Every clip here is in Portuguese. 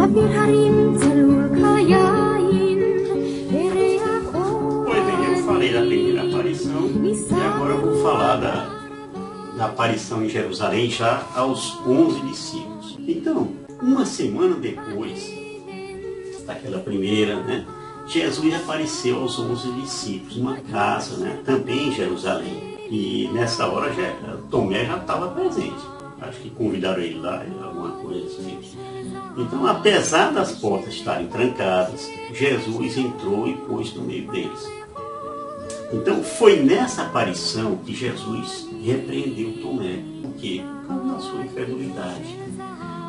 Pois bem, eu falei da primeira aparição e agora eu vou falar da aparição em Jerusalém já aos 11 discípulos. Então, uma semana depois daquela primeira, né, Jesus apareceu aos 11 discípulos, numa casa, né, também em Jerusalém. E nessa hora Tomé já estava presente. Acho que convidaram ele lá, alguma coisa assim. Então, apesar das portas estarem trancadas, Jesus entrou e pôs no meio deles. Então, foi nessa aparição que Jesus repreendeu Tomé. Por quê? Por causa da sua incredulidade.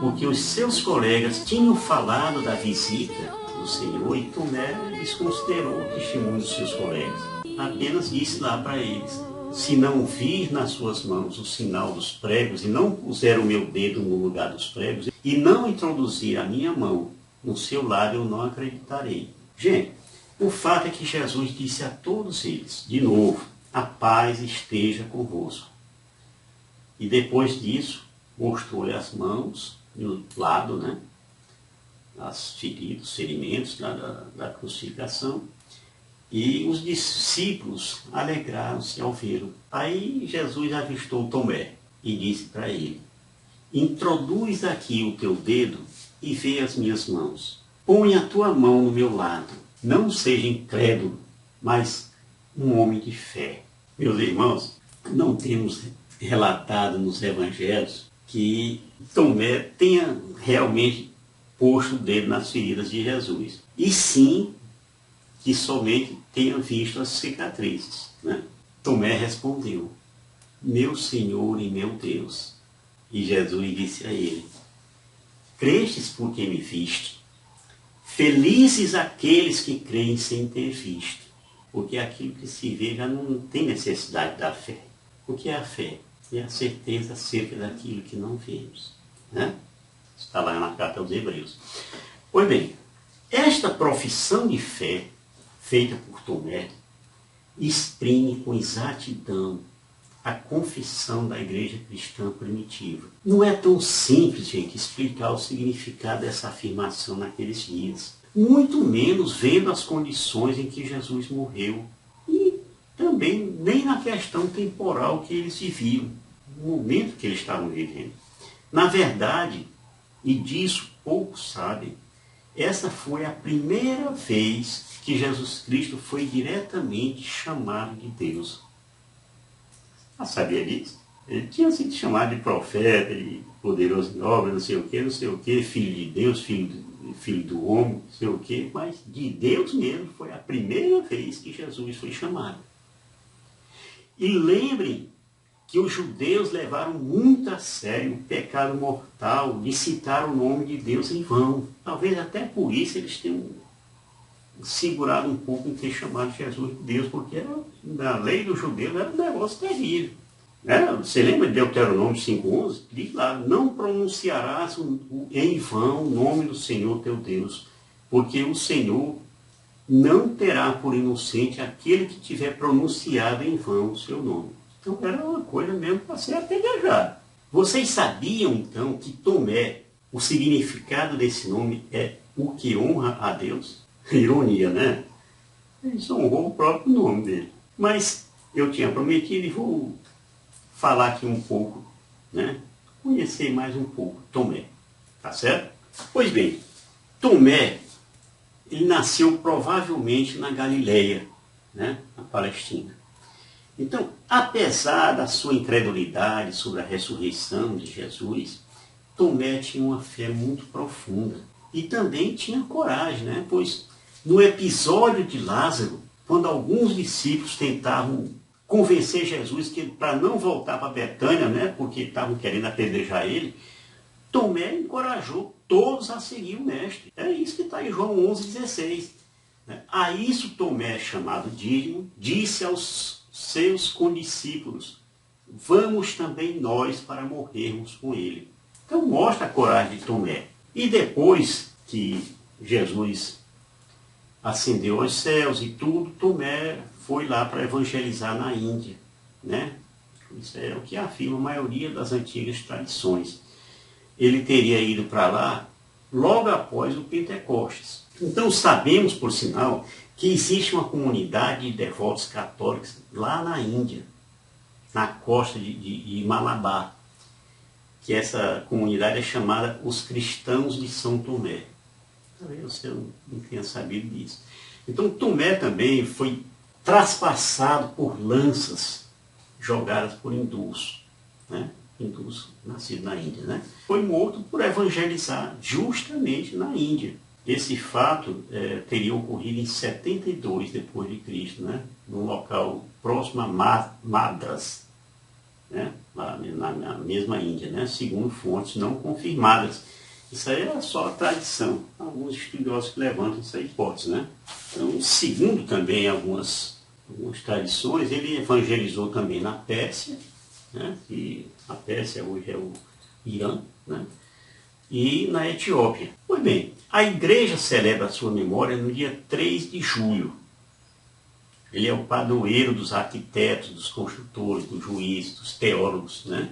Porque os seus colegas tinham falado da visita do Senhor e Tomé desconsiderou o testemunho dos seus colegas. Apenas disse lá para eles: se não vir nas suas mãos o sinal dos pregos e não puser o meu dedo no lugar dos pregos e não introduzir a minha mão no seu lado, eu não acreditarei. Gente, o fato é que Jesus disse a todos eles, de novo, a paz esteja convosco. E depois disso, mostrou-lhe as mãos no lado, né, as feridas, os ferimentos da crucificação. E os discípulos alegraram-se ao vê-lo. Aí Jesus avistou Tomé e disse para ele: introduz aqui o teu dedo e vê as minhas mãos. Põe a tua mão no meu lado. Não seja incrédulo, mas um homem de fé. Meus irmãos, não temos relatado nos evangelhos que Tomé tenha realmente posto o dedo nas feridas de Jesus. E sim, que somente tenha visto as cicatrizes, né? Tomé respondeu: meu Senhor e meu Deus. E Jesus disse a ele: crestes porque me viste? Felizes aqueles que creem sem ter visto, porque aquilo que se vê já não tem necessidade da fé. O que é a fé? É a certeza acerca daquilo que não vemos, né? Está lá na carta aos Hebreus. Pois bem, esta profissão de fé feita por Tomé exprime com exatidão a confissão da igreja cristã primitiva. Não é tão simples, gente, explicar o significado dessa afirmação naqueles dias. Muito menos vendo as condições em que Jesus morreu. E também nem na questão temporal que eles viviam, no momento que eles estavam vivendo. Na verdade, e disso poucos sabem, essa foi a primeira vez que Jesus Cristo foi diretamente chamado de Deus. Ah, sabia disso? Ele tinha sido chamado de profeta, de poderoso em obra, não sei o quê, filho de Deus, filho do homem, não sei o quê, mas de Deus mesmo foi a primeira vez que Jesus foi chamado. E lembrem que os judeus levaram muito a sério o pecado mortal de citar o nome de Deus em vão. Talvez até por isso eles tenham segurado um pouco em ter chamado Jesus de Deus, porque na lei dos judeus era um negócio terrível. Você lembra de Deuteronômio 5,11? Diz lá: não pronunciarás em vão o nome do Senhor teu Deus, porque o Senhor não terá por inocente aquele que tiver pronunciado em vão o seu nome. Então era uma coisa mesmo para ser apedrejado. Vocês sabiam então que Tomé, o significado desse nome é o que honra a Deus? Ironia, né? Ele só honrou o próprio nome dele. Mas eu tinha prometido e vou falar aqui um pouco, né? Conhecer mais um pouco Tomé. Tá certo? Pois bem, Tomé, ele nasceu provavelmente na Galileia, né? Na Palestina. Então, apesar da sua incredulidade sobre a ressurreição de Jesus, Tomé tinha uma fé muito profunda. E também tinha coragem, né? Pois no episódio de Lázaro, quando alguns discípulos tentavam convencer Jesus que para não voltar para Betânia, né? Porque estavam querendo apedrejar ele, Tomé encorajou todos a seguir o mestre. É isso que está em João 11,16. Né? A isso Tomé, chamado Dídimo, disse aos seus condiscípulos: vamos também nós para morrermos com ele. Então mostra a coragem de Tomé. E depois que Jesus ascendeu aos céus e tudo, Tomé foi lá para evangelizar na Índia, né? Isso é o que afirma a maioria das antigas tradições. Ele teria ido para lá logo após o Pentecostes. Então sabemos, por sinal, que existe uma comunidade de devotos católicos lá na Índia, na costa de Malabar, que essa comunidade é chamada os Cristãos de São Tomé. Talvez você não tenha sabido disso. Então Tomé também foi traspassado por lanças jogadas por hindus, né? Hindus nascidos na Índia, né? Foi morto por evangelizar justamente na Índia. Esse fato teria ocorrido em 72 depois de Cristo, né? Num local próximo a Madras, né? Na mesma Índia, né? Segundo fontes não confirmadas. Isso aí é só a tradição. Alguns estudiosos que levantam essa hipótese, né? Então, segundo também algumas tradições, ele evangelizou também na Pérsia, né? E a Pérsia hoje é o Irã, né? E na Etiópia. Pois bem, a igreja celebra a sua memória no dia 3 de julho. Ele é o padroeiro dos arquitetos, dos construtores, dos juízes, dos teólogos, né?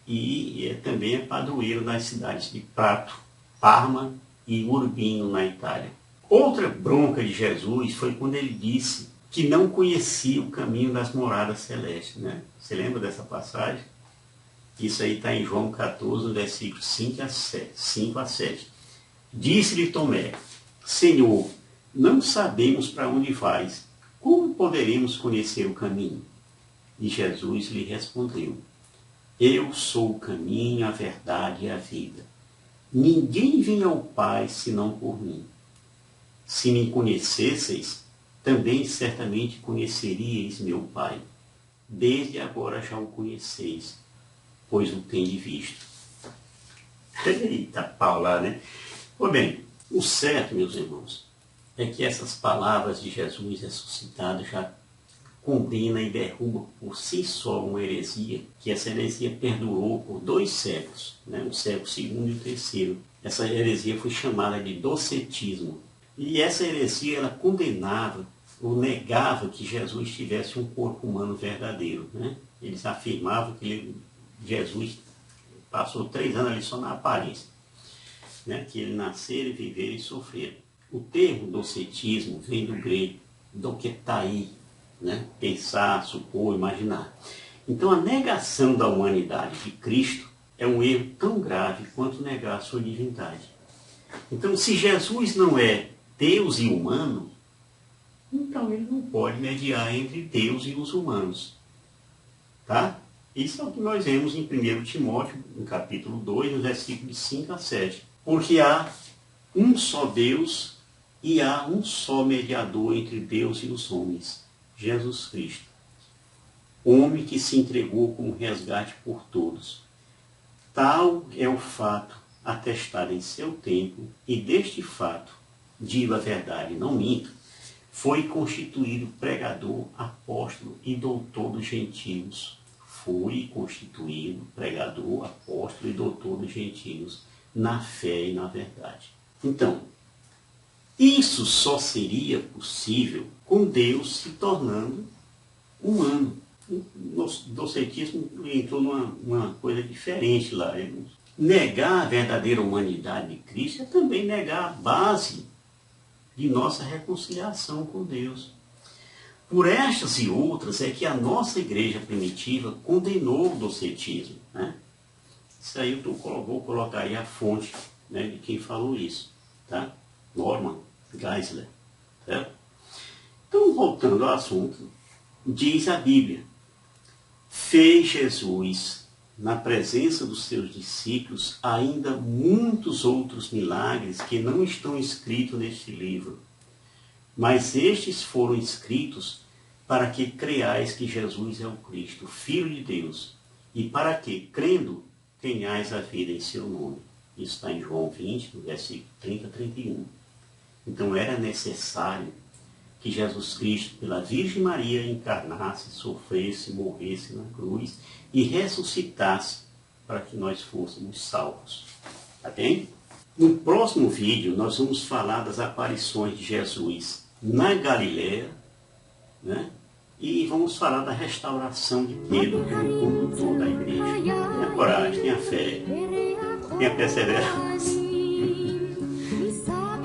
E também é padroeiro das cidades de Prato, Parma e Urbino, na Itália. Outra bronca de Jesus foi quando ele disse que não conhecia o caminho das moradas celestes, né? Você lembra dessa passagem? Isso aí está em João 14, versículos 5 a 7. Disse-lhe Tomé: Senhor, não sabemos para onde vais. Como poderemos conhecer o caminho? E Jesus lhe respondeu: Eu sou o caminho, a verdade e a vida. Ninguém vem ao Pai senão por mim. Se me conhecesseis, também certamente conheceríeis meu Pai. Desde agora já o conheceis, pois o tendes visto. Eita pau lá, né? Pois bem, o certo, meus irmãos, é que essas palavras de Jesus ressuscitado já condena e derruba por si só uma heresia, que essa heresia perdurou por 2 séculos, né? O século II e o terceiro. Essa heresia foi chamada de docetismo. E essa heresia ela condenava ou negava que Jesus tivesse um corpo humano verdadeiro, né? Eles afirmavam que Jesus passou 3 anos ali só na aparência, né? Que ele nascer, viver e sofrer. O termo docetismo vem do grego doketai, né? Pensar, supor, imaginar. Então a negação da humanidade de Cristo é um erro tão grave quanto negar a sua divindade. Então se Jesus não é Deus e humano, então ele não pode mediar entre Deus e os humanos. Tá? Isso é o que nós vemos em 1 Timóteo, no capítulo 2, no versículo de 5 a 7. Porque há um só Deus e há um só mediador entre Deus e os homens, Jesus Cristo. Homem que se entregou como resgate por todos. Tal é o fato atestado em seu tempo, e deste fato, digo a verdade, não minto, foi constituído pregador, apóstolo e doutor dos gentios. Foi constituído pregador, apóstolo e doutor dos gentios, na fé e na verdade. Então, isso só seria possível com Deus se tornando humano. O docetismo entrou numa coisa diferente lá. Negar a verdadeira humanidade de Cristo é também negar a base de nossa reconciliação com Deus. Por estas e outras é que a nossa igreja primitiva condenou o docetismo, né? Isso aí vou colocar aí a fonte, né, de quem falou isso, tá? Norman Geisler, certo? Então, voltando ao assunto, diz a Bíblia: fez Jesus, na presença dos seus discípulos, ainda muitos outros milagres que não estão escritos neste livro. Mas estes foram escritos para que creiais que Jesus é o Cristo, Filho de Deus, e para que, crendo, tenhais a vida em seu nome. Isso está em João 20, no versículo 30 a 31. Então era necessário que Jesus Cristo, pela Virgem Maria, encarnasse, sofresse, morresse na cruz e ressuscitasse para que nós fôssemos salvos. Tá bem? No próximo vídeo nós vamos falar das aparições de Jesus na Galileia, né? E vamos falar da restauração de Pedro, que é o condutor da igreja. Tenha coragem, tenha fé, tenha perseverança.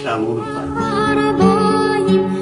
Shalom, Pai.